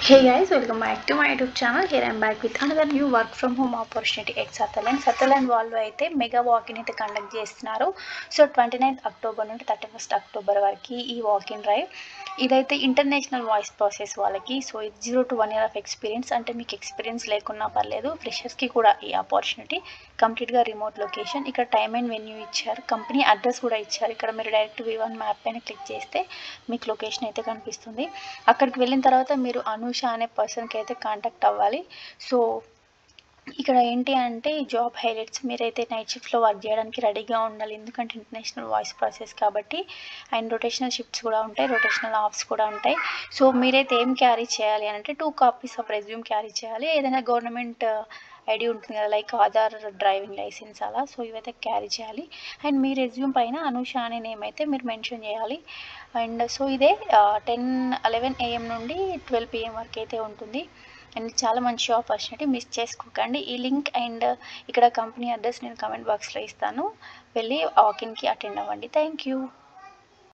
Hey guys, welcome back to my YouTube channel. Here I am back with another new work from home opportunity at Sutherland వాళ్ళు అయితే mega walk-in అయితే conduct చేస్తున్నారు. So 29th October నుండి 31st October వరకు ఈ walk-in drive ఇదైతే international voice process వాళ్ళకి. So ఇది 0 to 1 year ఆఫ్ ఎక్స్పీరియన్స్, అంటే మీకు ఎక్స్పీరియన్స్ లేకున్నా పర్లేదు, ఫ్రెషర్స్కి కూడా ఈ ఆపర్చునిటీ. కంప్లీట్గా రిమోట్ లొకేషన్, ఇక్కడ టైమ్ అండ్ వెన్యూ ఇచ్చారు, కంపెనీ అడ్రస్ కూడా ఇచ్చారు. ఇక్కడ మీరు డైరెక్ట్ V1 మ్యాప్ పైన క్లిక్ చేస్తే మీకు లొకేషన్ అయితే కనిపిస్తుంది. అక్కడికి వెళ్ళిన తర్వాత మీరు అనూష అనే పర్సన్కి అయితే కాంటాక్ట్ అవ్వాలి. సో ఇక్కడ ఏంటి అంటే జాబ్ హైలైట్స్, మీరైతే నైట్ షిఫ్ట్లో వర్క్ చేయడానికి రెడీగా ఉండాలి, ఎందుకంటే ఇంటర్నేషనల్ వాయిస్ ప్రాసెస్ కాబట్టి. అండ్ రొటేషనల్ షిఫ్ట్స్ కూడా ఉంటాయి, రొటేషనల్ ఆఫ్స్ కూడా ఉంటాయి. సో మీరైతే ఏం క్యారీ చేయాలి అంటే 2 copies ఆఫ్ రెజ్యూమ్ క్యారీ చేయాలి. ఏదైనా గవర్నమెంట్ ఐడి ఉంటుంది కదా, లైక్ ఆధార్, డ్రైవింగ్ లైసెన్స్ అలా. సో ఇవైతే క్యారీ చేయాలి. అండ్ మీ రెజ్యూమ్ పైన అనూష అనే నేమ్ అయితే మీరు మెన్షన్ చేయాలి. అండ్ సో ఇదే 11 AM నుండి 12 PM వరకు అయితే ఉంటుంది. అండ్ చాలా మంచి ఆపర్చునిటీ, మిస్ చేసుకోకండి. ఈ లింక్ అండ్ ఇక్కడ కంపెనీ అడ్రస్ నేను కామెంట్ బాక్స్లో ఇస్తాను, వెళ్ళి వాకిన్కి అటెండ్ అవ్వండి. Thank you.